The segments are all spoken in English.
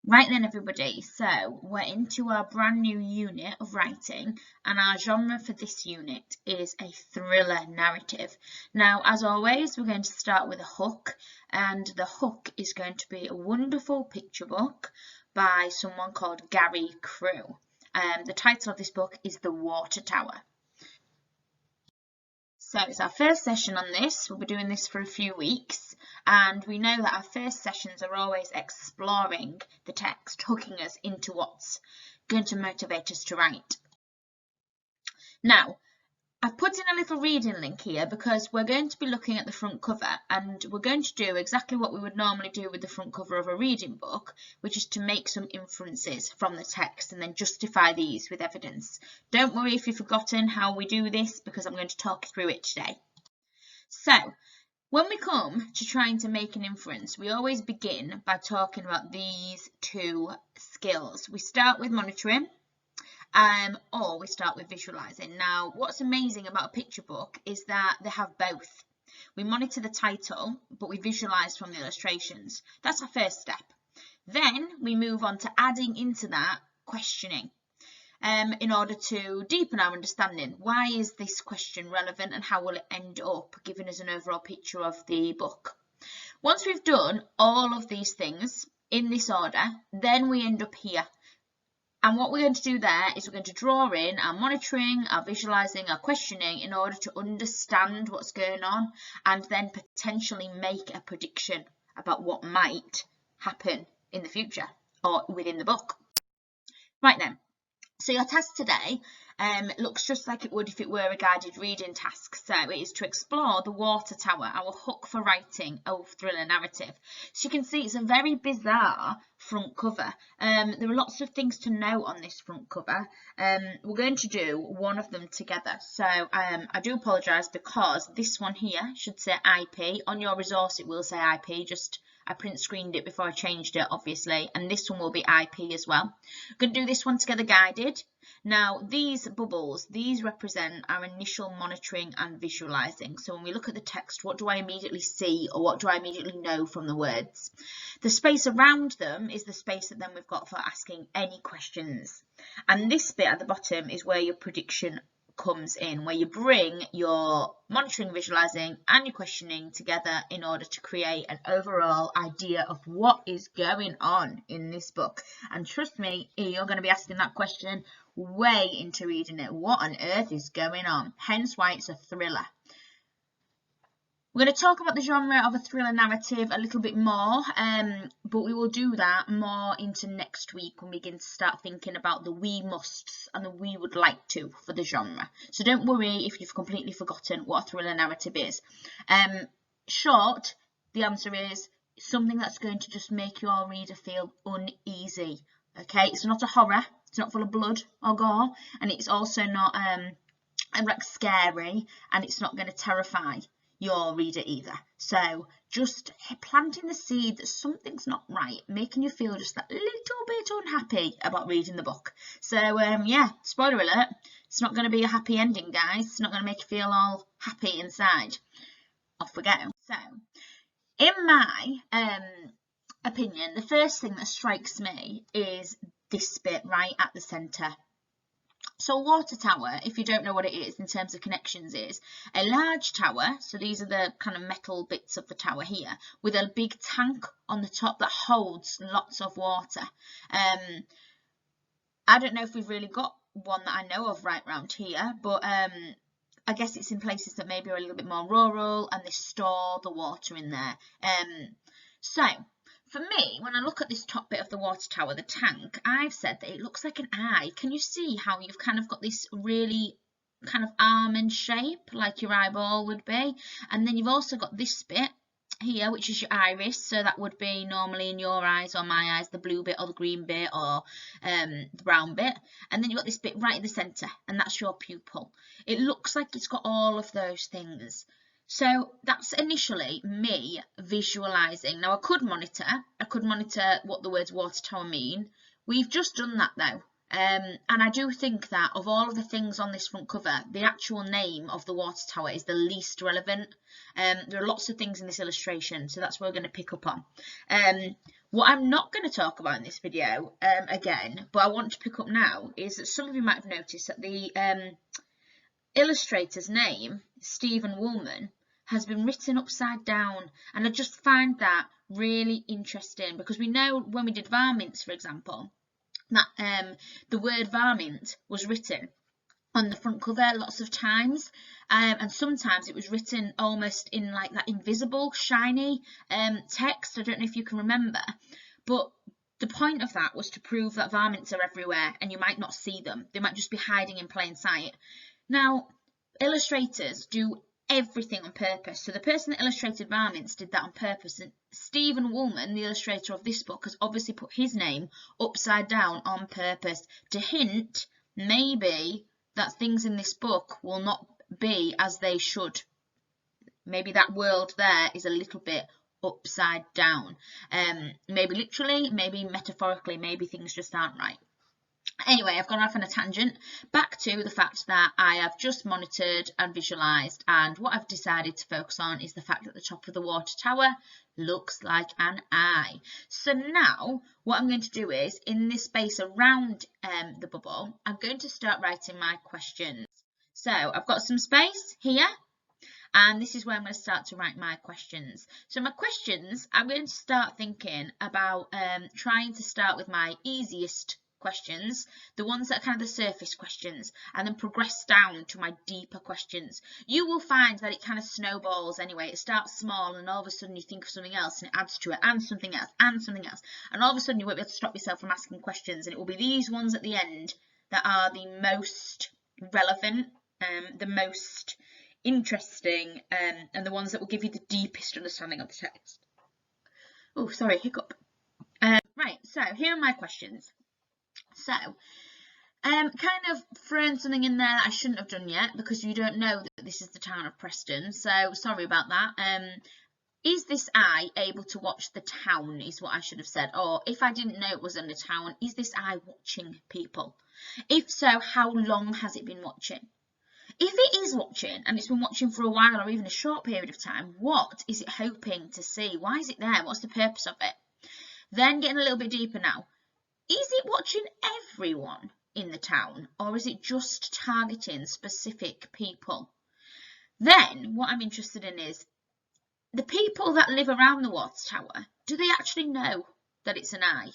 Right then, everybody, so we're into our brand new unit of writing, and our genre for this unit is a thriller narrative. Now, as always, we're going to start with a hook, and the hook is going to be a wonderful picture book by someone called Gary Crew. The title of this book is The Water Tower. So it's our first session on this. We'll be doing this for a few weeks, and we know that our first sessions are always exploring the text, hooking us into what's going to motivate us to write. Now, I've put in a little reading link here because we're going to be looking at the front cover, and we're going to do exactly what we would normally do with the front cover of a reading book, which is to make some inferences from the text and then justify these with evidence. Don't worry if you've forgotten how we do this, because I'm going to talk you through it today. So, when we come to trying to make an inference, we always begin by talking about these two skills. We start with monitoring, or we start with visualizing. Now, what's amazing about a picture book is that they have both. We monitor the title, but we visualize from the illustrations. That's our first step. Then we move on to adding into that questioning in order to deepen our understanding. Why is this question relevant, and how will it end up giving us an overall picture of the book? Once we've done all of these things in this order, then we end up here. And what we're going to do there is we're going to draw in our monitoring, our visualizing, our questioning in order to understand what's going on, and then potentially make a prediction about what might happen in the future or within the book. Right then, so your task today looks just like it would if it were a guided reading task. So it is to explore The Water Tower, our hook for writing a thriller narrative. So you can see it's a very bizarre front cover. There are lots of things to know on this front cover. We're going to do one of them together. So I do apologise because this one here should say IP. On your resource it will say IP, just I print screened it before I changed it, obviously, and this one will be IP as well. I'm going to do this one together guided. Now, these bubbles, these represent our initial monitoring and visualizing. So when we look at the text, what do I immediately see, or what do I immediately know from the words? The space around them is the space that then we've got for asking any questions. And this bit at the bottom is where your prediction comes in, where you bring your monitoring, visualizing and your questioning together in order to create an overall idea of what is going on in this book. And trust me, you're going to be asking that question way into reading it. What on earth is going on? Hence why it's a thriller. We're going to talk about the genre of a thriller narrative a little bit more, but we will do that more into next week when we begin to start thinking about the we musts and the we would like to for the genre. So don't worry if you've completely forgotten what a thriller narrative is. Short, the answer is something that's going to just make your reader feel uneasy. Okay, it's not a horror, it's not full of blood or gore, and it's also not like scary, and it's not going to terrify your reader either. So just planting the seed that something's not right, making you feel just that little bit unhappy about reading the book. So yeah, spoiler alert, it's not going to be a happy ending, guys. It's not going to make you feel all happy inside. Off we go. So in my opinion, the first thing that strikes me is this bit right at the centre. So a water tower, if you don't know what it is in terms of connections, is a large tower. So these are the kind of metal bits of the tower here, with a big tank on the top that holds lots of water. I don't know if we've really got one that I know of right round here, but I guess it's in places that maybe are a little bit more rural and they store the water in there. So for me, when I look at this top bit of the water tower, the tank, I've said that it looks like an eye. Can you see how you've kind of got this really kind of almond shape, like your eyeball would be? And then you've also got this bit here, which is your iris. So that would be normally in your eyes or my eyes, the blue bit or the green bit or the brown bit. And then you've got this bit right in the centre, and that's your pupil. It looks like it's got all of those things. So that's initially me visualising. Now I could monitor what the words water tower mean. We've just done that though. And I do think that of all of the things on this front cover, the actual name of the water tower is the least relevant. There are lots of things in this illustration, so that's what we're going to pick up on. What I'm not going to talk about in this video, again, but I want to pick up now, is that some of you might have noticed that the illustrator's name, Stephen Woolman, has been written upside down, and I just find that really interesting, because we know when we did varmints, for example, that the word varmint was written on the front cover lots of times, and sometimes it was written almost in like that invisible shiny text. I don't know if you can remember, but the point of that was to prove that varmints are everywhere and you might not see them. They might just be hiding in plain sight. Now, illustrators do everything on purpose. So the person that illustrated varmints did that on purpose, and Stephen Woolman, the illustrator of this book, has obviously put his name upside down on purpose to hint maybe that things in this book will not be as they should. Maybe that world there is a little bit upside down. Maybe literally, maybe metaphorically, maybe things just aren't right. Anyway, I've gone off on a tangent. Back to the fact that I have just monitored and visualised, and what I've decided to focus on is the fact that the top of the water tower looks like an eye. So now what I'm going to do is, in this space around the bubble, I'm going to start writing my questions. So I've got some space here, and this is where I'm going to start to write my questions. So my questions, I'm going to start thinking about trying to start with my easiest questions, the ones that are kind of the surface questions, and then progress down to my deeper questions. You will find that it kind of snowballs anyway. It starts small and all of a sudden you think of something else and it adds to it, and something else and something else, and all of a sudden you won't be able to stop yourself from asking questions, and it will be these ones at the end that are the most relevant, the most interesting, and the ones that will give you the deepest understanding of the text. Oh, sorry, hiccup. Right, so here are my questions. So, kind of thrown something in there that I shouldn't have done yet, because you don't know that this is the town of Preston, so sorry about that. Is this eye able to watch the town, is what I should have said, or if I didn't know it was in the town, is this eye watching people? If so, how long has it been watching? If it is watching, and it's been watching for a while or even a short period of time, what is it hoping to see? Why is it there? What's the purpose of it? Then getting a little bit deeper now. Is it watching everyone in the town, or is it just targeting specific people? Then what I'm interested in is the people that live around the water tower. Do they actually know that it's an eye?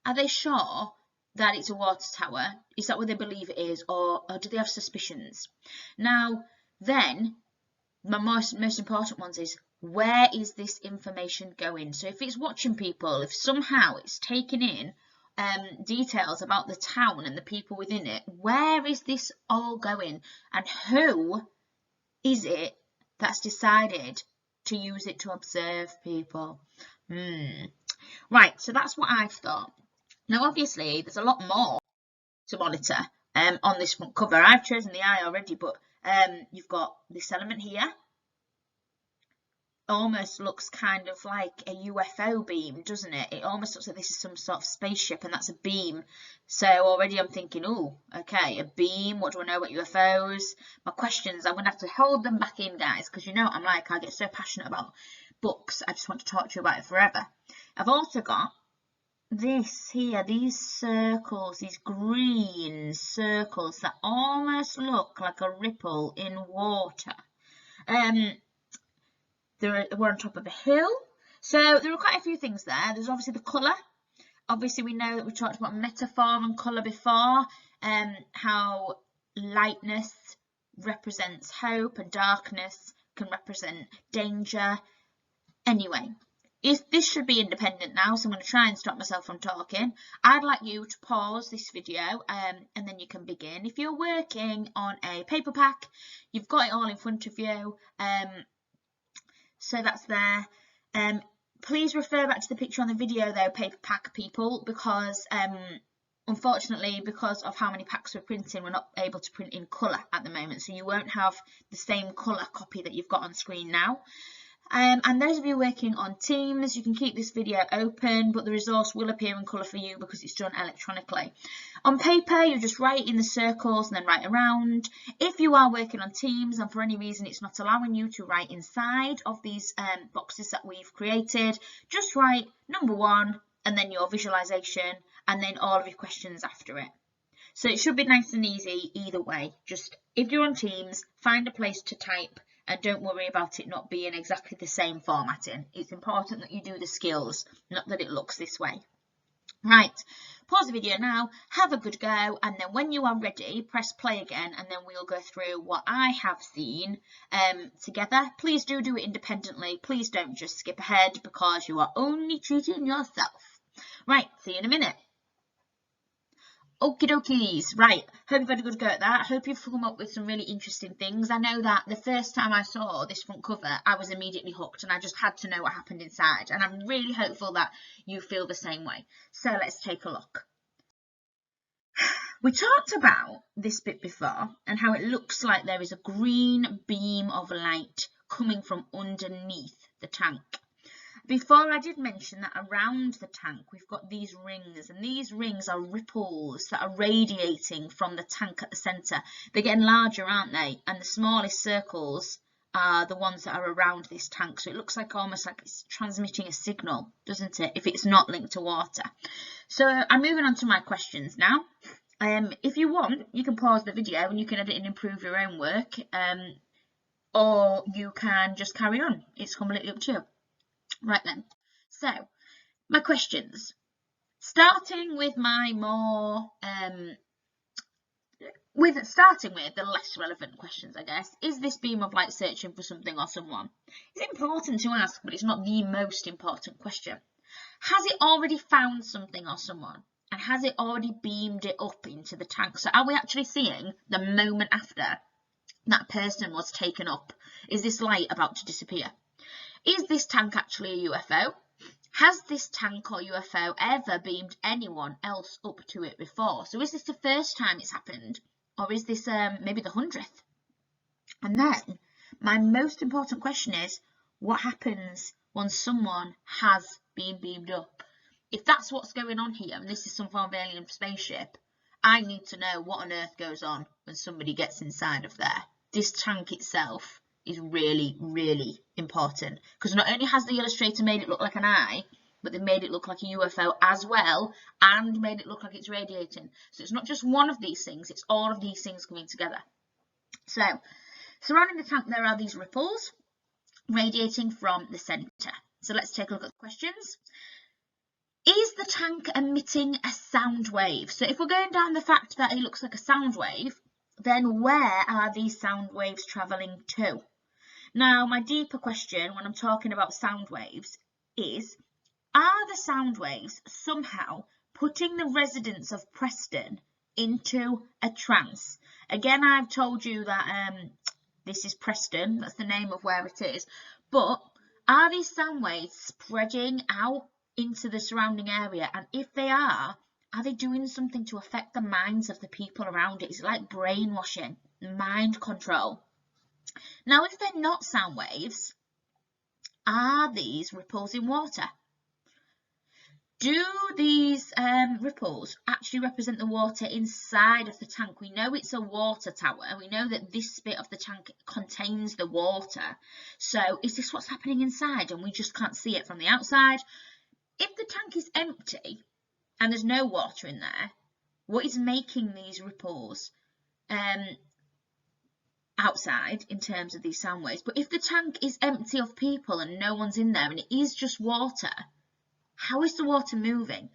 Are they sure that it's a water tower? Is that what they believe it is, or do they have suspicions? Now, then, my most important ones is, where is this information going? So if it's watching people, if somehow it's taking in details about the town and the people within it, where is this all going, and who is it that's decided to use it to observe people? Right, so that's what I've thought. Now obviously there's a lot more to monitor on this front cover. I've chosen the eye already, but you've got this element here. Almost looks kind of like a UFO beam, doesn't it? It almost looks like this is some sort of spaceship, and that's a beam. So already I'm thinking, oh, okay, a beam. What do I know about UFOs? My questions, I'm going to have to hold them back in, guys, because you know what I'm like. I get so passionate about books. I just want to talk to you about it forever. I've also got this here, these circles, these green circles that almost look like a ripple in water. We're on top of a hill, so there are quite a few things there. There's obviously the colour. Obviously we know that we talked about metaphor and colour before, how lightness represents hope and darkness can represent danger. Anyway, this should be independent now, so I'm going to try and stop myself from talking. I'd like you to pause this video and then you can begin. If you're working on a paper pack, you've got it all in front of you. So that's there. Please refer back to the picture on the video though, paper pack people, because unfortunately, because of how many packs we're printing, we're not able to print in colour at the moment, so you won't have the same colour copy that you've got on screen now. And those of you working on Teams, you can keep this video open, but the resource will appear in colour for you because it's done electronically. On paper, you just write in the circles and then write around. If you are working on Teams and for any reason it's not allowing you to write inside of these boxes that we've created, just write number 1 and then your visualisation and then all of your questions after it. So it should be nice and easy either way. Just if you're on Teams, find a place to type and don't worry about it not being exactly the same formatting. It's important that you do the skills, not that it looks this way. Right, pause the video now, have a good go, and then when you are ready, press play again, and then we'll go through what I have seen together. Please do it independently. Please don't just skip ahead because you are only cheating yourself. Right, see you in a minute. Okie dokies, right, hope you've had a good go at that. Hope you've come up with some really interesting things. I know that the first time I saw this front cover, I was immediately hooked and I just had to know what happened inside. And I'm really hopeful that you feel the same way. So let's take a look. We talked about this bit before and how it looks like there is a green beam of light coming from underneath the tank. Before I did mention that around the tank we've got these rings, and these rings are ripples that are radiating from the tank at the centre. They're getting larger, aren't they? And the smallest circles are the ones that are around this tank. So it looks like almost like it's transmitting a signal, doesn't it, if it's not linked to water. So I'm moving on to my questions now. If you want, you can pause the video and you can edit and improve your own work, or you can just carry on. It's completely up to you. Right then, so my questions, starting with my more, starting with the less relevant questions, I guess. Is this beam of light searching for something or someone? It's important to ask, but it's not the most important question. Has it already found something or someone? And has it already beamed it up into the tank? So are we actually seeing the moment after that person was taken up? Is this light about to disappear? Is this tank actually a UFO? Has this tank or UFO ever beamed anyone else up to it before? So is this the first time it's happened? Or is this maybe the 100th? And then my most important question is, what happens when someone has been beamed up? If that's what's going on here, and this is some form of alien spaceship, I need to know what on earth goes on when somebody gets inside of there. This tank itself is really, really important, because not only has the illustrator made it look like an eye, but they've made it look like a UFO as well, and made it look like it's radiating. So it's not just one of these things, it's all of these things coming together. So surrounding the tank there are these ripples radiating from the centre. So let's take a look at the questions. Is the tank emitting a sound wave? So if we're going down the fact that it looks like a sound wave, then where are these sound waves travelling to? Now, my deeper question when I'm talking about sound waves is, are the sound waves somehow putting the residents of Preston into a trance? Again, I've told you that this is Preston, that's the name of where it is, but are these sound waves spreading out into the surrounding area? And if they are they doing something to affect the minds of the people around it? Is it like brainwashing, mind control? Now, if they're not sound waves, are these ripples in water? Do these ripples actually represent the water inside of the tank? We know it's a water tower, and we know that this bit of the tank contains the water. So is this what's happening inside and we just can't see it from the outside? If the tank is empty and there's no water in there, what is making these ripples outside in terms of these sound waves? But if the tank is empty of people and no one's in there and it is just water, how is the water moving?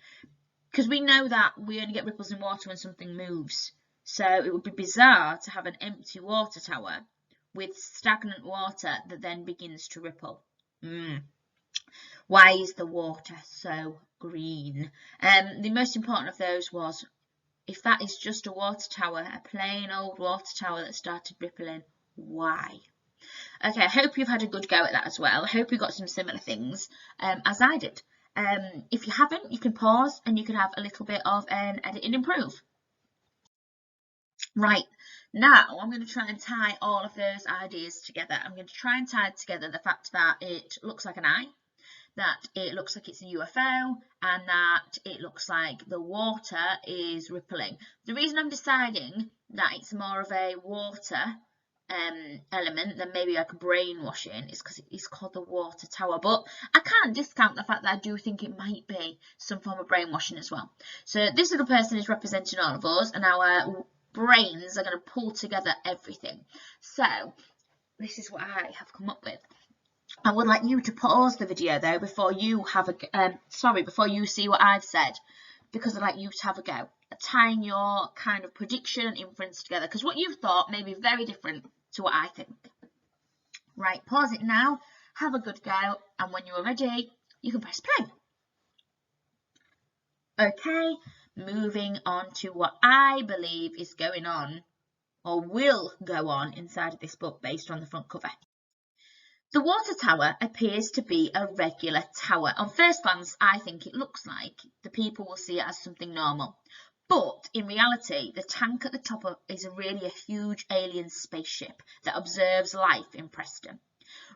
Because we know that we only get ripples in water when something moves. So it would be bizarre to have an empty water tower with stagnant water that then begins to ripple. Why is the water so green? The most important of those was, if that is just a water tower, a plain old water tower that started rippling, why? Okay, I hope you've had a good go at that as well. I hope you got some similar things as I did. If you haven't, you can pause and you can have a little bit of an edit and improve. Right, Now I'm going to try and tie all of those ideas together. I'm going to try and tie together the fact that it looks like an eye, that it looks like it's a UFO, and that it looks like the water is rippling. The reason I'm deciding that it's more of a water element than maybe like brainwashing is because it's called the water tower, but I can't discount the fact that I do think it might be some form of brainwashing as well. So this little person is representing all of us, and our brains are going to pull together everything. So this is what I have come up with. I would like you to pause the video though before you have before you see what I've said, because I'd like you to have a go at tying your kind of prediction and inference together, because what you've thought may be very different to what I think. Right, pause it now, have a good go, and when you are ready, you can press play. Okay, moving on to what I believe is going on, or will go on inside of this book based on the front cover. The water tower appears to be a regular tower. On first glance, I think it looks like the people will see it as something normal. But in reality, the tank at the top is really a huge alien spaceship that observes life in Preston.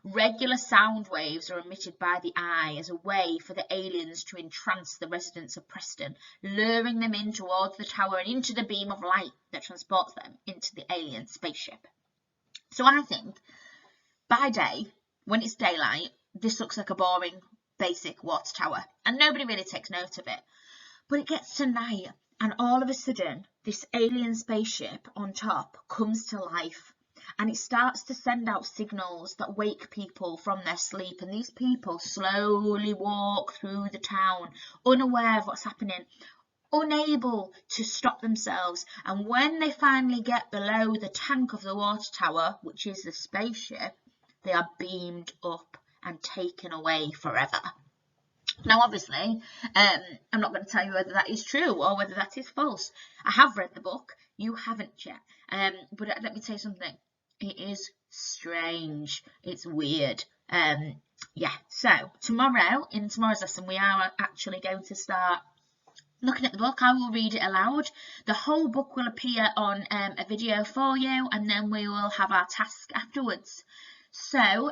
Regular sound waves are emitted by the eye as a way for the aliens to entrance the residents of Preston, luring them in towards the tower and into the beam of light that transports them into the alien spaceship. So I think by day, when it's daylight, this looks like a boring, basic water tower, and nobody really takes note of it. But it gets to night, and all of a sudden, this alien spaceship on top comes to life, and it starts to send out signals that wake people from their sleep, and these people slowly walk through the town, unaware of what's happening, unable to stop themselves, and when they finally get below the tank of the water tower, which is the spaceship, they are beamed up and taken away forever. Now, obviously, I'm not going to tell you whether that is true or whether that is false. I have read the book. You haven't yet. But let me tell you something. It is strange. It's weird. Yeah, so tomorrow, in tomorrow's lesson, we are actually going to start looking at the book. I will read it aloud. The whole book will appear on a video for you, and then we will have our task afterwards. So,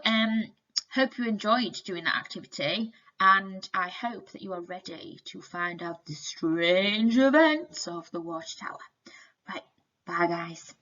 hope you enjoyed doing that activity, and I hope that you are ready to find out the strange events of the Watchtower. Right, bye guys.